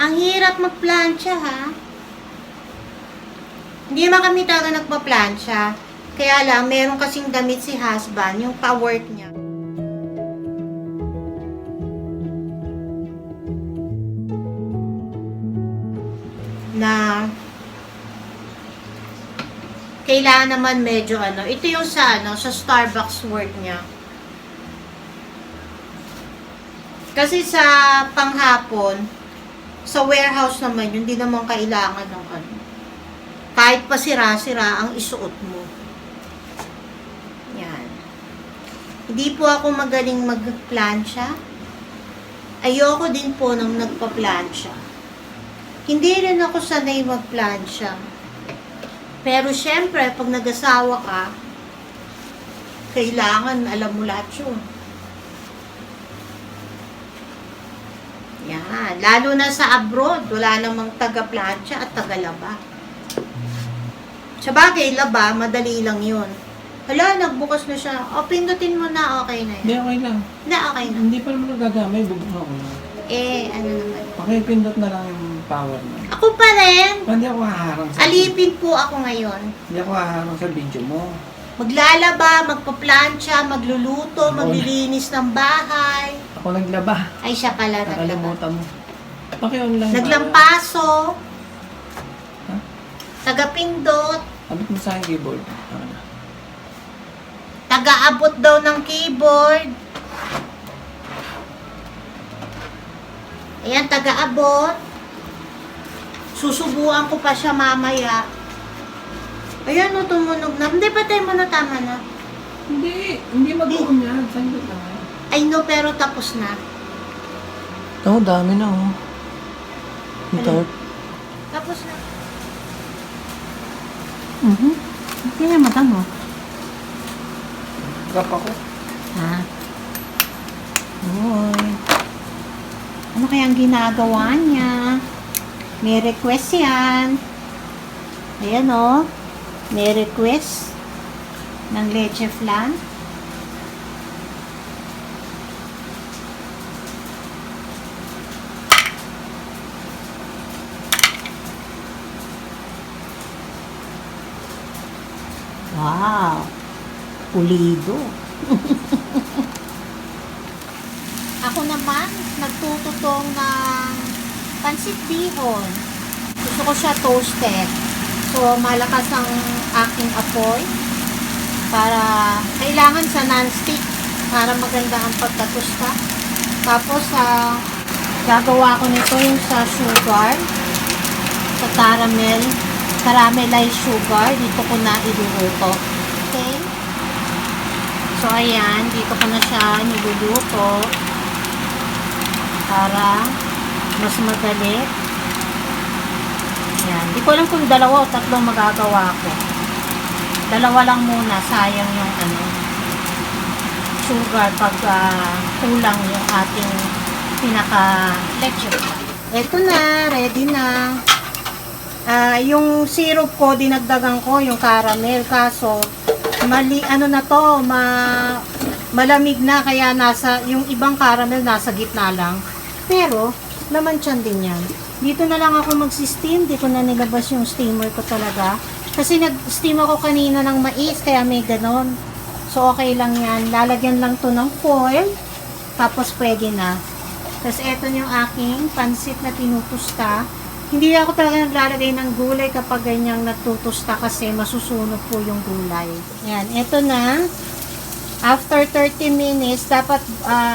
Ang hirap magplansya, ha? Hindi naman kami talaga nagpa-plansya. Kaya lang, meron kasing damit si husband, yung pa-work niya. Na kailangan naman medyo ito yung sa sa Starbucks work niya. Kasi sa panghapon, sa warehouse naman, hindi naman kailangan ng kahit pa sira-sira ang isuot mo. Yan. Hindi po ako magaling magplansya. Ayoko din po nang nagpa-plansya. Hindi rin ako sanay magplansya. Pero syempre, pag nag-asawa ka, kailangan alam mo lahat yun. Yan. Lalo na sa abroad, wala namang taga-plansya at taga-laba. Sa bagay, laba, madali lang yun. Hala, nagbukas na siya. O, pindutin mo na, okay na yun. Hindi, okay lang. Na, okay na. Hindi pa naman nagagamay, bubuk ako lang. Ano naman. Pakipindot na lang yung power na. Ako pa rin. Hindi ako haharang sa Alipin po ako ngayon. Hindi ako haharang sa video mo. Maglalaba, magpa-plancha, magluluto, maglilinis ng bahay. Ako naglaba. Ay, siya pala naglaba. Nakalimutan mo. Paki-online. Naglampaso. Ha? Tagapindot. Abot mo sa akin keyboard. Ano? Taga-abot daw ng keyboard. Ayan, taga-abot. Susubuan ko pa siya mamaya. Ayan, tumunog na. Hindi, patay mo na, tama na. Hindi mag-uum yan. Sandot lang. I know, pero tapos na. Oo, dami na oh. Ano? Tapos na. Okay na mata mo. Gap ako. Ha? Uy. Ano kayang ginagawa niya? May request yan. Ayan o. May request ng leche flan. Wow. Pulido. Ako naman, nagtututong ng pansit bihon. Gusto ko siya toasted. So, malakas ang aking apoy. Para, kailangan sa non-stick. Para maganda ang pagkatusta. Tapos, gagawa ko nito yung sa sugar. Sa caramelized sugar. Dito ko na iluluto. Okay? So, ayan. Dito ko na siya niluluto. Para mas madali. Yan. Di ko alam kung dalawa o tatlong magagawa ko. Dalawa lang muna. Sayang yung sugar pag kulang yung ating pinaka-leche. Ito na. Ready na. Yung syrup ko, dinagdagan ko yung caramel. Kaso, malamig na. Kaya yung ibang caramel nasa gitna lang. Pero, laman tiyan din yan. Dito na lang ako magsi-steam. Di ko na nilabas yung steamer ko talaga. Kasi nag-steam ako kanina ng mais, kaya may ganon. So, okay lang yan. Lalagyan lang to ng foil. Tapos, pwede na. Tapos, eto yung aking pansit na tinutusta. Hindi ako talaga naglalagay ng gulay kapag ganyang natutusta kasi masusunog po yung gulay. Yan, eto na. After 30 minutes, dapat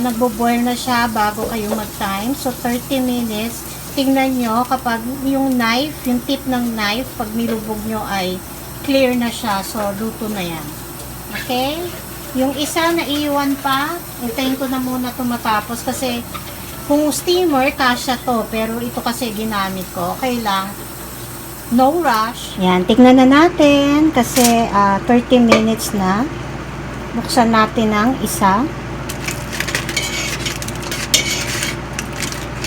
nagbo-boil na siya bago kayo mag-time. So, 30 minutes, tingnan nyo kapag yung knife, yung tip ng knife, pag nilubog nyo ay clear na siya. So, luto na yan. Okay? Yung isa na iwan pa, hintayin ko na muna ito matapos kasi kung steamer, kasya to. Pero ito kasi ginamit ko. Okay lang. No rush. Yan, tignan na natin kasi 30 minutes na. Buksan natin ang isa.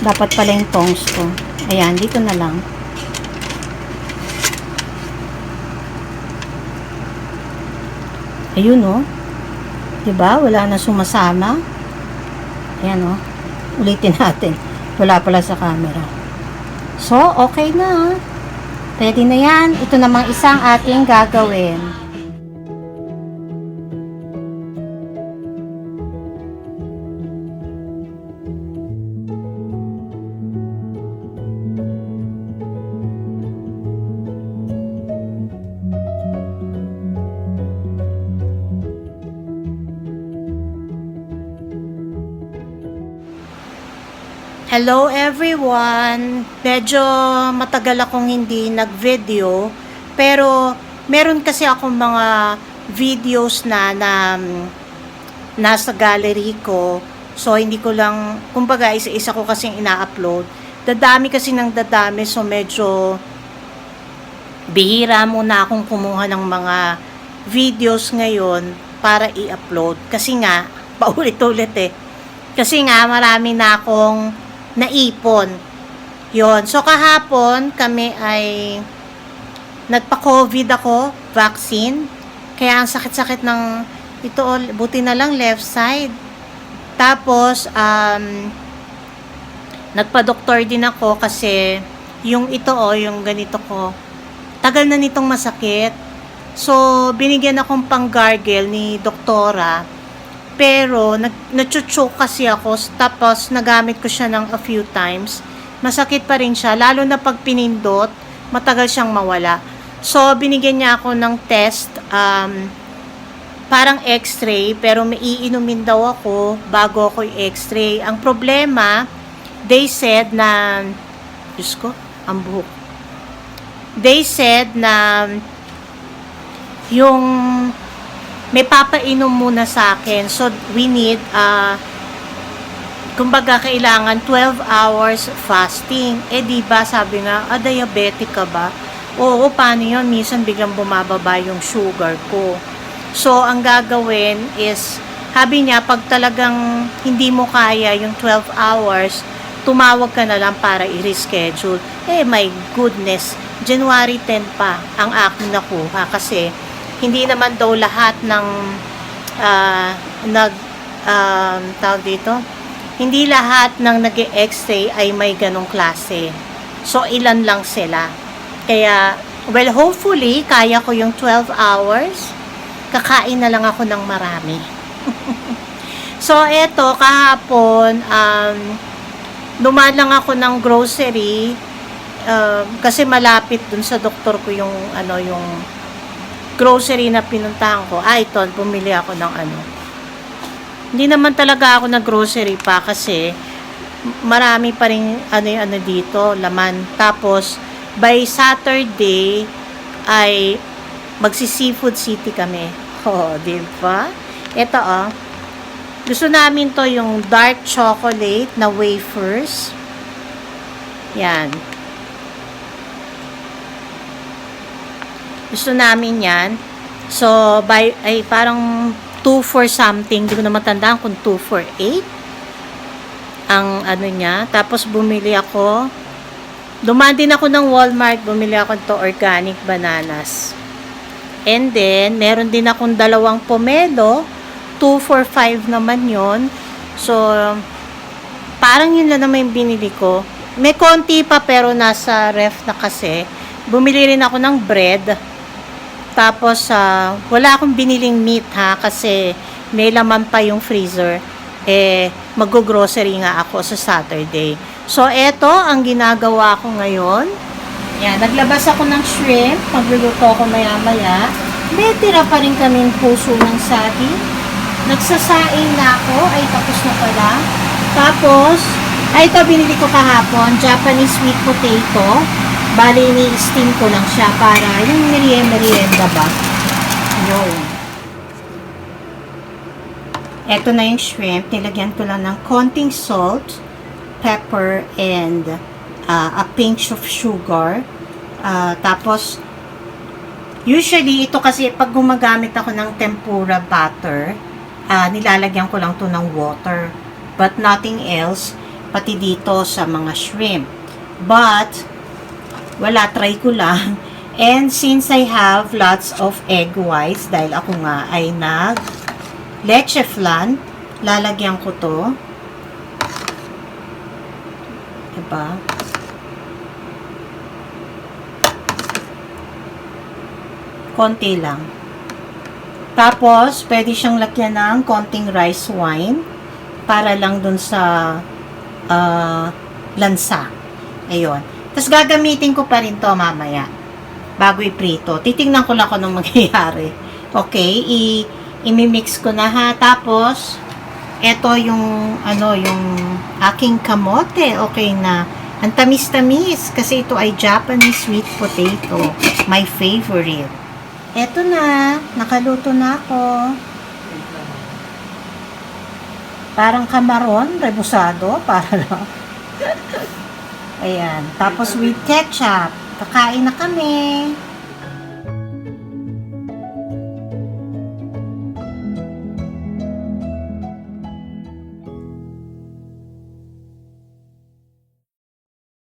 Dapat pala yung tongs ko. Ayan, dito na lang. Ayun oh. Diba? Wala na sumasama. Ayan oh. Ulitin natin. Wala pala sa camera. So, okay na. Pwede na yan. Ito namang isang ating gagawin. Hello everyone! Medyo matagal akong hindi nag-video, pero meron kasi akong mga videos na nasa gallery ko. So hindi ko lang, kumbaga isa-isa ko kasing ina-upload. Dadami kasi ng dadami, so medyo bihira muna akong kumuha ng mga videos ngayon para i-upload. Kasi nga, paulit-ulit eh. Kasi nga, marami na akong naipon. Yon. So, kahapon, kami ay nagpa-COVID ako, vaccine. Kaya ang sakit-sakit ng ito, buti na lang left side. Tapos, nagpa-doktor din ako kasi yung ito, yung ganito ko, tagal na nitong masakit. So, binigyan akong pang-gargle ni doktora. Pero, nachuchok kasi ako, tapos nagamit ko siya ng a few times. Masakit pa rin siya, lalo na pag pinindot, matagal siyang mawala. So, binigyan niya ako ng test, parang x-ray, pero may iinumin daw ako bago ako i-x-ray. Ang problema, they said na, Diyos ko, ang buhok. They said na, yung may papainom muna sa akin. So, we need, kumbaga, kailangan 12 hours fasting. Eh, diba, sabi nga, diabetic ka ba? Oo, paano yun? Minsan biglang bumababa yung sugar ko. So, ang gagawin is, sabi niya, pag talagang hindi mo kaya yung 12 hours, tumawag ka na lang para i-reschedule. Eh, my goodness, January 10 pa ang akin nakuha kasi hindi naman daw lahat ng tawag dito, hindi lahat ng nag-e-x-ray ay may ganong klase. So, ilan lang sila. Kaya, well, hopefully, kaya ko yung 12 hours. Kakain na lang ako ng marami. So, eto, kahapon, dumaan lang ako ng grocery kasi malapit dun sa doktor ko yung, yung grocery na pinuntahan ko. Ito, pumili ako ng Hindi naman talaga ako nag-grocery pa kasi marami pa rin dito, laman. Tapos, by Saturday ay magsi-seafood city kami. Oh, di ba? Ito, gusto namin to yung dark chocolate na wafers. Yan. Gusto namin yan. So, ay parang 2 for something. Hindi ko na matandaan kung 2 for 8. Ang niya. Tapos, bumili ako. Dumaan din ako ng Walmart. Bumili ako to organic bananas. And then, meron din akong 2 pomelo. 2 for 5 naman yon. So, parang yun lang naman yung binili ko. May konti pa pero nasa ref na kasi. Bumili rin ako ng bread. Tapos, wala akong biniling meat kasi may laman pa yung freezer. Mag-grocery nga ako sa Saturday. So, eto ang ginagawa ko ngayon. Yan, naglabas ako ng shrimp. Magluluto ako maya-maya. May tira pa rin kaming puso ng saging. Nagsasaing na ako. Ay, tapos na pala. Tapos, ito binili ko kahapon. Japanese sweet potato. Bali, ni-steam ko lang siya para yung merienda ba. Yun. Ito na yung shrimp. Nilagyan ko lang ng konting salt, pepper, and a pinch of sugar. Tapos, usually, ito kasi pag gumagamit ako ng tempura butter, nilalagyan ko lang to ng water. But nothing else, pati dito sa mga shrimp. But, wala, try ko lang. And since I have lots of egg whites, dahil ako nga ay leche flan, lalagyan ko to. Diba? Konti lang. Tapos, pwede siyang lagyan ng konting rice wine para lang dun sa lansa. Ayun. Tapos, gagamitin ko pa rin to mamaya bago iprito. Titingnan ko lang kung anong mangyayari. Okay, imimix ko na ha. Tapos, eto yung, yung aking kamote. Okay na. Ang tamis-tamis kasi ito ay Japanese sweet potato. My favorite. Eto na. Nakaluto na ako. Parang kamaron, rebusado. Para lang. Ayan. Tapos with ketchup. Kakain na kami.